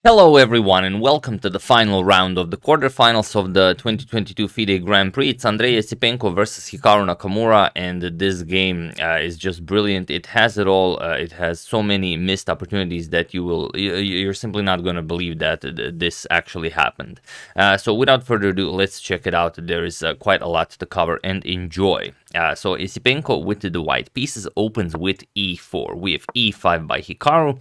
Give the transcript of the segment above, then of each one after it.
Hello everyone and welcome to the final round of the quarterfinals of the 2022 FIDE Grand Prix. It's Andrey Esipenko versus Hikaru Nakamura, and this game is just brilliant. It has it all. It has so many missed opportunities that you're simply not going to believe that this actually happened. So without further ado, let's check it out. There is quite a lot to cover and enjoy. So Esipenko with the white pieces opens with e4. We have e5 by Hikaru,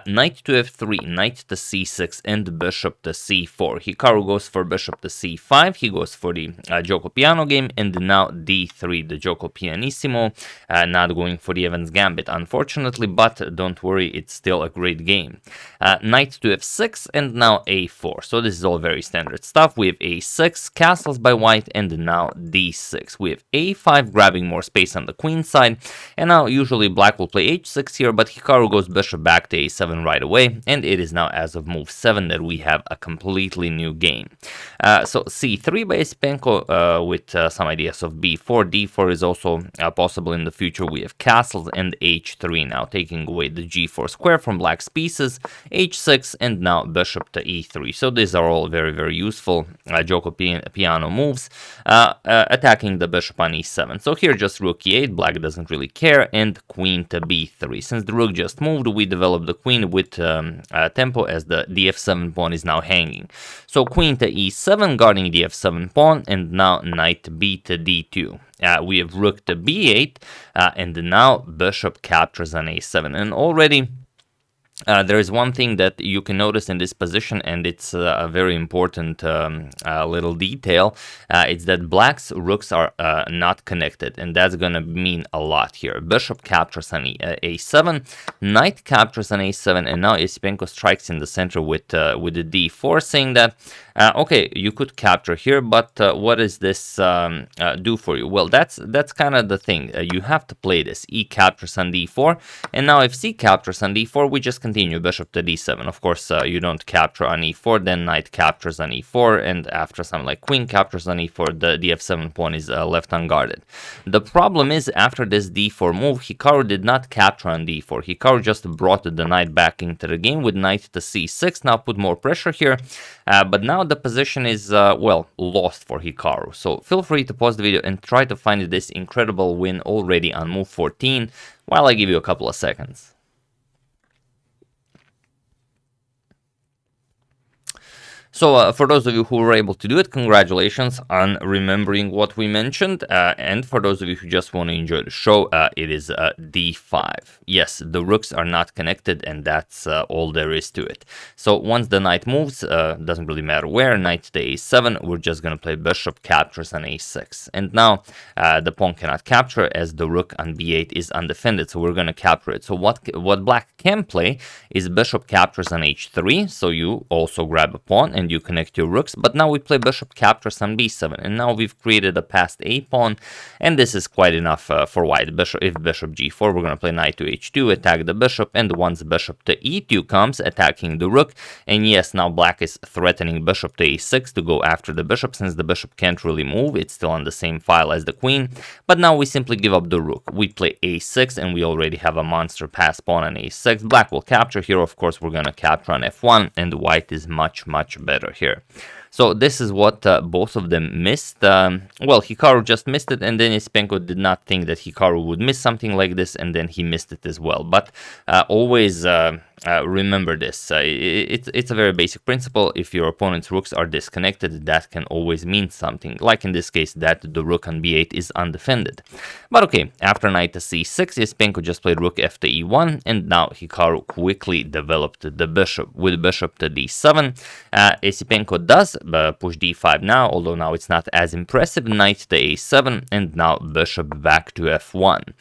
knight to f3, knight to c6, and bishop to c4. Hikaru goes for bishop to c5, he goes for the Gioco Piano game, and now d3, the Gioco Pianissimo, not going for the Evans Gambit, unfortunately, but don't worry, it's still a great game. Knight to f6, and now a4. So this is all very standard stuff. We have a6, castles by white, and now d6. We have a5, grabbing more space on the queen side, and now usually black will play h6 here, but Hikaru goes bishop back to a7 right away, and it is now as of move 7 that we have a completely new game. So c3 by Esipenko with some ideas of b4. d4 is also possible in the future. We have castles and h3 now, taking away the g4 square from black's pieces, h6, and now bishop to e3. So these are all very, very useful Gioco Piano moves, attacking the bishop on e7. So here just rook e8, black doesn't really care, and queen to b3. Since the rook just moved, we developed the queen with tempo, as the f7 pawn is now hanging. So queen to e7, guarding the f7 pawn, and now knight b to d2. We have rook to b8, and now bishop captures on a7. And already there is one thing that you can notice in this position, and it's a very important little detail. It's that black's rooks are not connected, and that's going to mean a lot here. Bishop captures on a7, knight captures on a7, and now Esipenko strikes in the center with the d4, saying that, okay, you could capture here, but what does this do for you? Well, that's kind of the thing. You have to play this. E captures on d4, and now if c captures on d4, we just continue bishop to d7. Of course, you don't capture on e4, then knight captures on e4, and after something like queen captures on e4, the f7 pawn is left unguarded. The problem is, after this d4 move, Hikaru did not capture on d4. Hikaru just brought the knight back into the game with knight to c6, now put more pressure here, but now the position is, well, lost for Hikaru. So feel free to pause the video and try to find this incredible win already on move 14, while I give you a couple of seconds. So for those of you who were able to do it, congratulations on remembering what we mentioned. And for those of you who just want to enjoy the show, it is d5. Yes, the rooks are not connected, and that's all there is to it. So once the knight moves, doesn't really matter where, knight to a7, we're just going to play bishop captures on a6. And now the pawn cannot capture, as the rook on b8 is undefended, so we're going to capture it. So what black can play is bishop captures on h3, so you also grab a pawn and you connect your rooks, but now we play bishop captures on b7, and now we've created a passed a pawn, and this is quite enough for white. If bishop g4, we're going to play knight to h2, attack the bishop, and once bishop to e2 comes, attacking the rook, and yes, now black is threatening bishop to a6 to go after the bishop, since the bishop can't really move, it's still on the same file as the queen, but now we simply give up the rook. We play a6, and we already have a monster pass pawn on a6. Black will capture here, of course, we're going to capture on f1, and white is much, much better here. So this is what both of them missed. Well, Hikaru just missed it, and then Esipenko did not think that Hikaru would miss something like this, and then he missed it as well. But always remember this. It's a very basic principle. If your opponent's rooks are disconnected, that can always mean something. Like in this case, that the rook on b8 is undefended. But okay, after knight to c6, Esipenko just played rook f to e1, and now Hikaru quickly developed the bishop with bishop to d7. Esipenko does push d5 now, although now it's not as impressive. Knight to a7, and now bishop back to f1.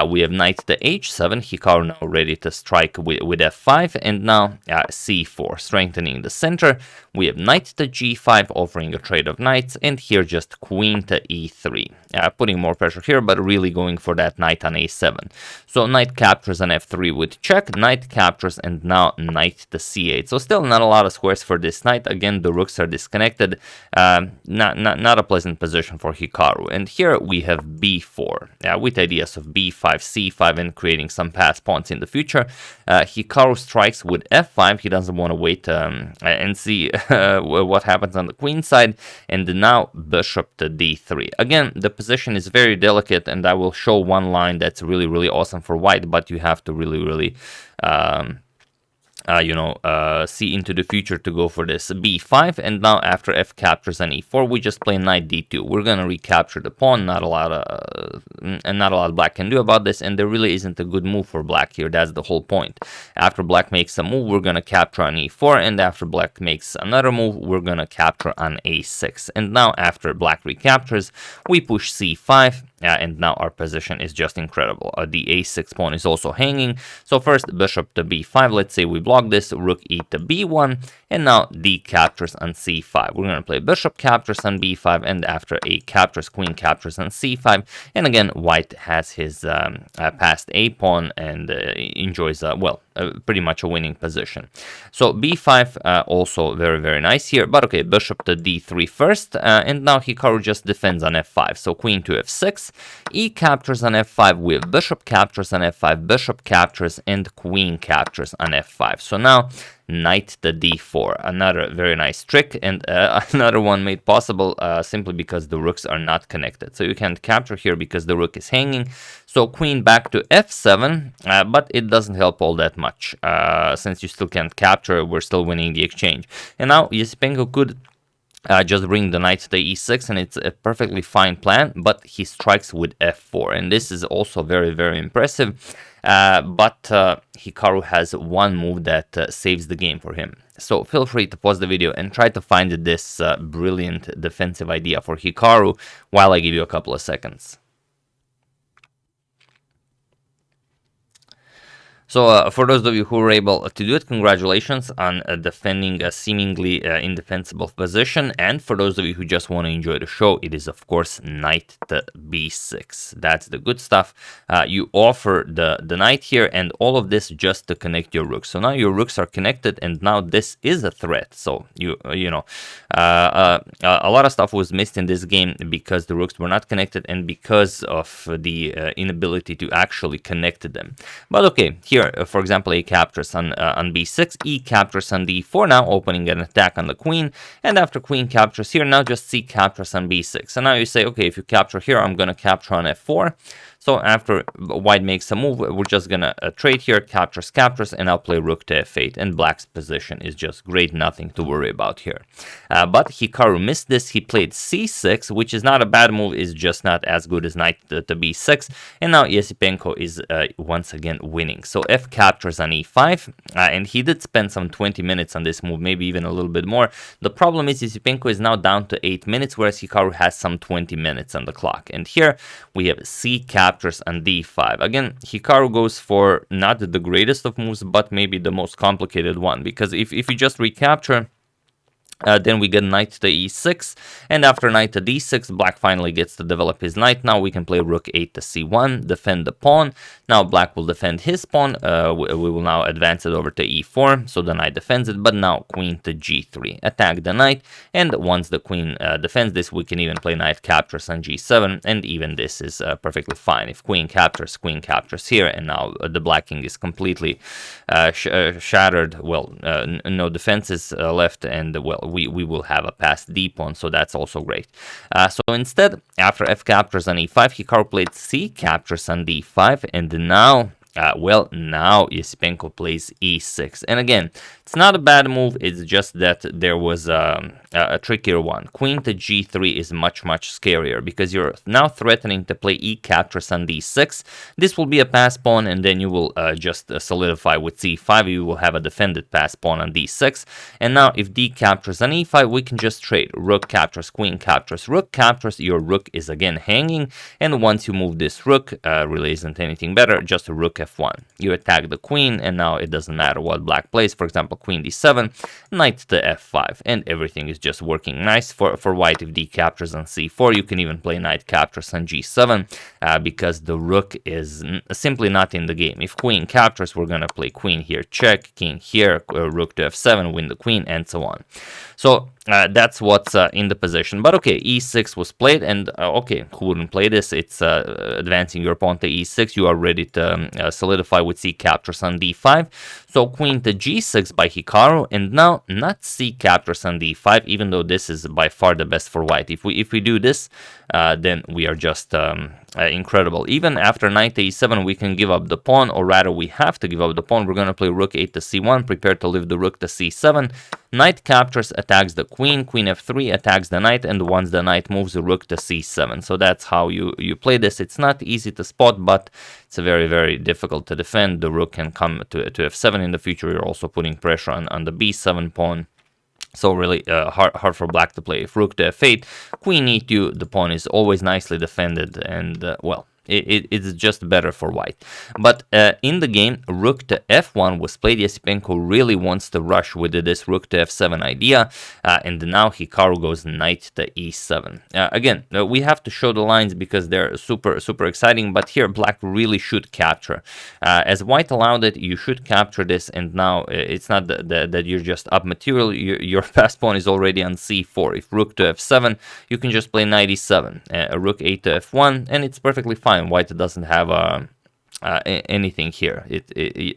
We have knight to h7, Hikaru now ready to strike with f5, and now c4, strengthening the center. We have knight to g5, offering a trade of knights, and here just queen to e3. Putting more pressure here, but really going for that knight on a7. So knight captures on f3 with check, knight captures, and now knight to c8. So still not a lot of squares for this knight. Again, the rooks are disconnected. Not a pleasant position for Hikaru. And here we have b4, with ideas of b5, c5, and creating some pass pawns in the future. Hikaru Hikaru strikes with f5. He doesn't want to wait and see what happens on the queen side. And now bishop to d3. Again, the position is very delicate, and I will show one line that's really, really awesome for white, but you have to really, really see into the future to go for this b5. And now after f captures on e4, we just play knight d2. We're gonna recapture the pawn. Not a lot black can do about this, and there really isn't a good move for black here. That's the whole point. After black makes a move, we're gonna capture on e4, and after black makes another move, we're gonna capture on a6. And now after black recaptures, we push c5. And now our position is just incredible. The a6 pawn is also hanging. So first bishop to b5. Let's say we block this, rook e to b1, and now d captures on c5. We're going to play bishop captures on b5, and after a captures, queen captures on c5. And again, white has his passed a pawn and enjoys, pretty much a winning position. So b5 also very, very nice here. But okay, bishop to d3 first, and now Hikaru just defends on f5. So queen to f6. E captures on f5 with bishop captures on f5, bishop captures, and queen captures on f5. So now knight to d4, another very nice trick, and another one made possible simply because the rooks are not connected. So you can't capture here because the rook is hanging. So queen back to f7, but it doesn't help all that much. Since you still can't capture, we're still winning the exchange. And now Esipenko could just bring the knight to e6, and it's a perfectly fine plan, but he strikes with f4, and this is also very, very impressive. But Hikaru has one move that saves the game for him. So feel free to pause the video and try to find this brilliant defensive idea for Hikaru while I give you a couple of seconds. So for those of you who were able to do it, congratulations on defending a seemingly indefensible position. And for those of you who just want to enjoy the show, it is of course knight to b6. That's the good stuff. You offer the knight here, and all of this just to connect your rooks. So now your rooks are connected, and now this is a threat. So a lot of stuff was missed in this game because the rooks were not connected and because of the inability to actually connect them. But okay, here. For example, a captures on b6, e captures on d4, now opening an attack on the queen, and after queen captures here, now just c captures on b6. And now you say, okay, if you capture here, I'm going to capture on f4. So after white makes a move, we're just going to trade here, captures, and I'll play rook to f8, and black's position is just great, nothing to worry about here. But Hikaru missed this. He played c6, which is not a bad move, is just not as good as knight to b6, and now Esipenko is once again winning. So f captures on e5, and he did spend some 20 minutes on this move, maybe even a little bit more. The problem is Esipenko is now down to 8 minutes, whereas Hikaru has some 20 minutes on the clock. And here we have c captures on d5. Again, Hikaru goes for not the greatest of moves, but maybe the most complicated one, because if you just recapture, then we get knight to e6, and after knight to d6, black finally gets to develop his knight. Now we can play rook 8 to c1, defend the pawn. Now black will defend his pawn. We will now advance it over to e4, so the knight defends it, but now queen to g3. Attack the knight, and once the queen defends this, we can even play knight captures on g7, and even this is perfectly fine. If queen captures here, and now the black king is completely shattered, well, no defenses left, and well, we will have a passed d pawn, so that's also great. So instead, after f captures on e5, Hikaru played c captures on d5, and now now Esipenko plays e6. And again, it's not a bad move, it's just that there was a trickier one. Queen to g3 is much, much scarier because you're now threatening to play e captures on d6. This will be a pass pawn, and then you will just solidify with c5. You will have a defended pass pawn on d6. And now if d captures on e5, we can just trade. Rook captures, queen captures, rook captures. Your rook is again hanging, and once you move this rook, really isn't anything better, just a rook f1. You attack the queen, and now it doesn't matter what black plays. For example, queen d7, knight to f5, and everything is just working nice for white. If d captures on c4, you can even play knight captures on g7 because the rook is simply not in the game. If queen captures, we're gonna play queen here, check, king here, rook to f7, win the queen, and so on. So that's what's in the position. But okay, e6 was played, and okay, who wouldn't play this? It's advancing your pawn to e6. You are ready to solidify with c captures on d5. So queen to g6 by Hikaru, and now not c captures on d5, even though this is by far the best for white. If we do this, then we are just incredible. Even after knight to e7, we can give up the pawn, or rather we have to give up the pawn. We're going to play rook 8 to c1, prepare to leave the rook to c7. Knight captures, attacks the queen, queen f3 attacks the knight, and once the knight moves, the rook to c7. So that's how you play this. It's not easy to spot, but it's very, very difficult to defend. The rook can come to f7 in the future. You're also putting pressure on the b7 pawn. So really hard for black to play. If rook to f8, queen e2, the pawn is always nicely defended, and well, it's just better for white. But in the game, rook to f1 was played. Esipenko really wants to rush with this rook to f7 idea, and now Hikaru goes knight to e7. Again, we have to show the lines because they're super exciting, but here black really should capture. As white allowed it, you should capture this, and now it's not that you're just up material, your fast pawn is already on c4. If rook to f7, you can just play knight e7, rook 8 to f1, and it's perfectly fine. White doesn't have anything here.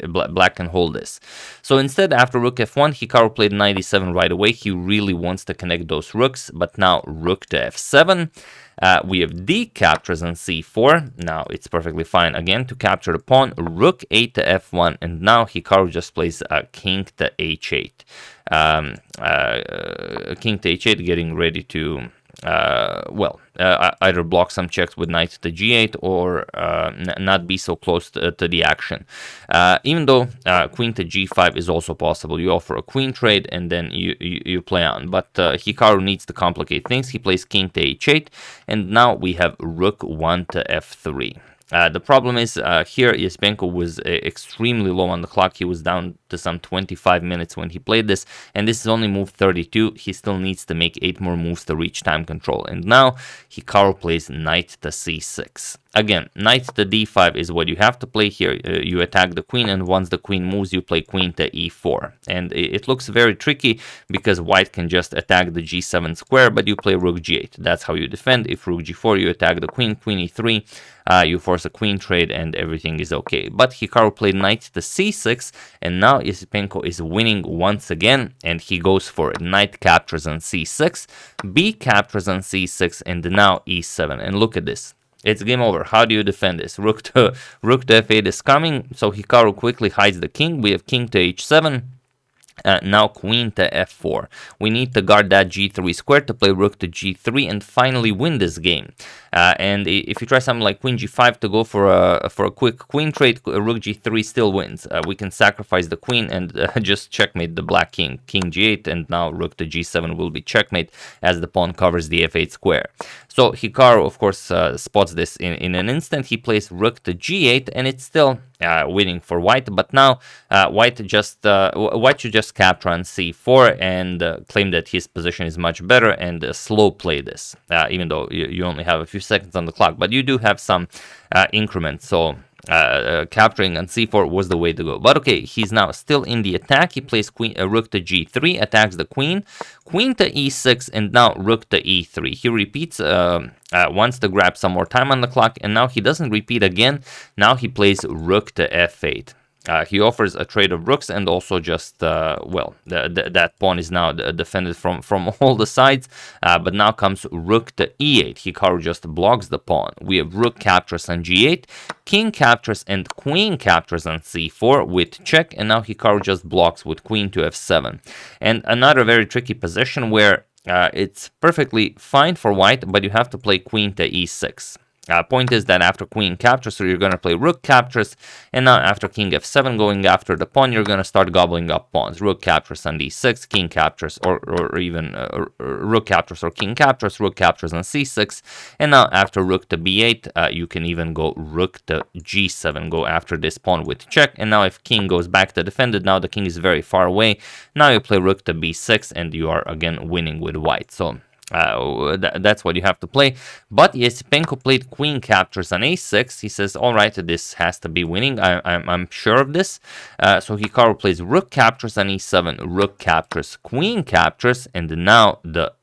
Black can hold this. So instead, after rook f1, Hikaru played knight e7 right away. He really wants to connect those rooks, but now rook to f7. We have d captures on c4. Now it's perfectly fine again to capture the pawn. Rook 8 to f1, and now Hikaru just plays king to h8. King to h8, getting ready to either block some checks with knight to g8 or not be so close to the action. Even though queen to g5 is also possible. You offer a queen trade and then you play on. But Hikaru needs to complicate things. He plays king to h8, and now we have rook 1 to f3. The problem is here Esipenko was extremely low on the clock. He was down to some 25 minutes when he played this, and this is only move 32. He still needs to make 8 more moves to reach time control. And now Hikaru plays knight to c6. Again, knight to d5 is what you have to play here. You attack the queen, and once the queen moves, you play queen to e4. And it looks very tricky because white can just attack the g7 square, but you play rook g8. That's how you defend. If rook g4, you attack the queen, queen e3, you force a queen trade, and everything is okay. But Hikaru played knight to c6, and now Esipenko is winning once again, and he goes for it. Knight captures on c6, b captures on c6, and now e7. And look at this. It's game over. How do you defend this? Rook to f8 is coming, so Hikaru quickly hides the king. We have king to h7. Now queen to f4. We need to guard that g3 square to play rook to g3 and finally win this game. And if you try something like queen g5 to go for a quick queen trade, rook g3 still wins. We can sacrifice the queen and just checkmate the black king. King g8, and now rook to g7 will be checkmate as the pawn covers the f8 square. So Hikaru, of course, spots this in an instant. He plays rook to g8, and it's still winning for white. But now white should just capture on c4 and claim that his position is much better and slow play this, even though you only have a few seconds on the clock. But you do have some increment, so capturing on c4 was the way to go. But okay, he's now still in the attack. He plays rook to g3, attacks the queen, queen to e6, and now rook to e3. He repeats, wants to grab some more time on the clock, and now he doesn't repeat again. Now he plays rook to f8. He offers a trade of rooks, and also just, that pawn is now defended from all the sides. But now comes rook to e8. Hikaru just blocks the pawn. We have rook captures on g8, king captures, and queen captures on c4 with check. And now Hikaru just blocks with queen to f7. And another very tricky position where it's perfectly fine for white, but you have to play queen to e6. Point is that after queen captures, so you're going to play rook captures, and now after king f7 going after the pawn, you're going to start gobbling up pawns. Rook captures on d6, king captures, or even rook captures or king captures, rook captures on c6, and now after rook to b8, you can even go rook to g7, go after this pawn with check. And now if king goes back to defend it, now the king is very far away. Now you play rook to b6, and you are again winning with white. So that's what you have to play. But Esipenko played queen captures on a6. He says, all right, this has to be winning. I'm sure of this. So Hikaru plays rook captures on e7, rook captures, queen captures, and now the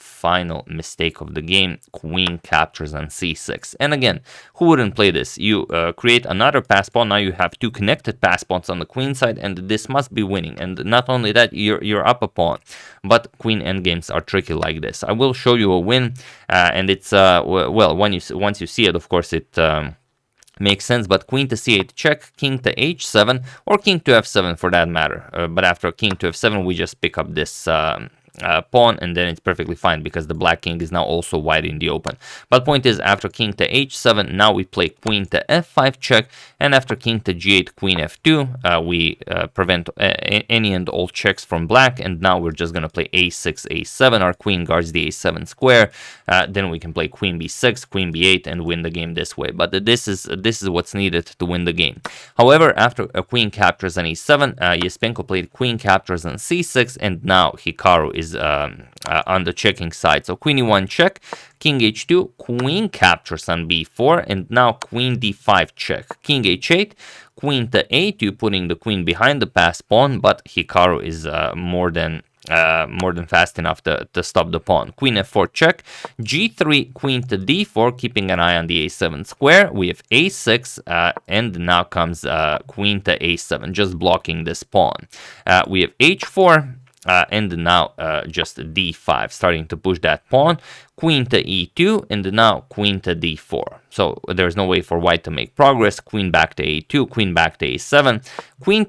final mistake of the game. Queen captures on c6. And again, who wouldn't play this? You create another pass pawn. Now you have 2 connected pass pawns on the queen side, and this must be winning. And not only that, you're up a pawn. But queen endgames are tricky like this. I will show you a win, and it's well, once you see it, of course, it makes sense. But queen to c8 check, king to h7, or king to f7 for that matter. But after king to f7, we just pick up this pawn, and then it's perfectly fine because the black king is now also wide in the open. But point is, after king to h7, now we play queen to f5 check, and after king to g8, queen f2, we prevent any and all checks from black, and now we're just gonna play a6, a7. Our queen guards the a7 square. Then we can play queen b6, queen b8, and win the game this way. But this is what's needed to win the game. However, after a queen captures on e7, Esipenko played queen captures on c6, and now Hikaru is on the checking side. So queen e1 check, king h2, queen captures on b4, and now queen d5 check, king h8, queen to a2, putting the queen behind the pass pawn, but Hikaru is more than fast enough to stop the pawn. Queen f4 check, g3, queen to d4, keeping an eye on the a7 square. We have a6, and now comes queen to a7, just blocking this pawn. We have h4, and now just d5, starting to push that pawn. Queen to e2, and now queen to d4. So there's no way for white to make progress. Queen back to a2, queen back to a7. King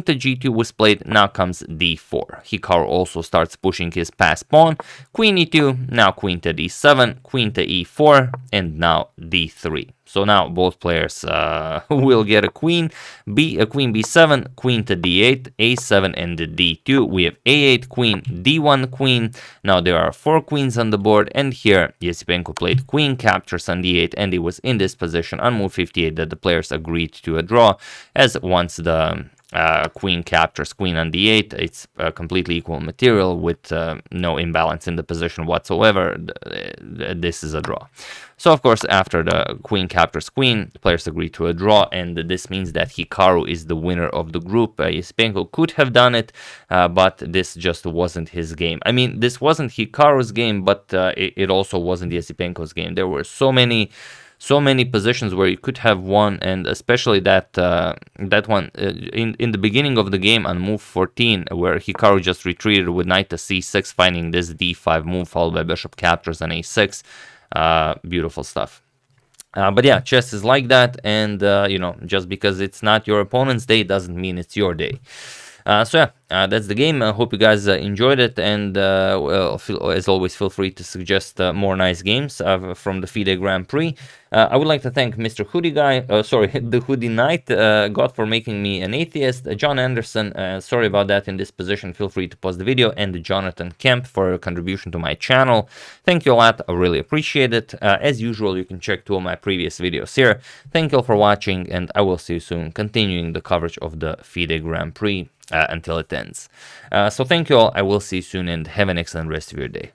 to g2 was played. Now comes d4. Hikaru also starts pushing his pass pawn. Queen e2, now queen to d7, queen to e4, and now d3. So now both players will get a queen, queen b7, queen to d8, a7, and d2. We have a8 queen, d1 queen. Now there are 4 queens on the board, and here Esipenko played queen captures on d8, and it was in this position on move 58 that the players agreed to a draw, as once the queen captures queen on d8, it's completely equal material with no imbalance in the position whatsoever. This is a draw. So of course, after the queen captures queen, the players agree to a draw, and this means that Hikaru is the winner of the group. Esipenko could have done it, but this just wasn't his game. I mean, this wasn't Hikaru's game, but it also wasn't Esipenko's game. There were so many positions where you could have won, and especially that one in the beginning of the game on move 14, where Hikaru just retreated with knight to c6, finding this d5 move followed by bishop captures on a6. Beautiful stuff. But yeah, chess is like that, and you know, just because it's not your opponent's day doesn't mean it's your day. So yeah, that's the game. I hope you guys enjoyed it, and well, as always, feel free to suggest more nice games from the FIDE Grand Prix. I would like to thank Mr. Hoodie Guy, the Hoodie Knight, God for making me an atheist, John Anderson, sorry about that in this position, feel free to pause the video, and Jonathan Kemp for a contribution to my channel. Thank you a lot, I really appreciate it. As usual, you can check 2 of my previous videos here. Thank you all for watching, and I will see you soon, continuing the coverage of the FIDE Grand Prix until it ends. So thank you all, I will see you soon, and have an excellent rest of your day.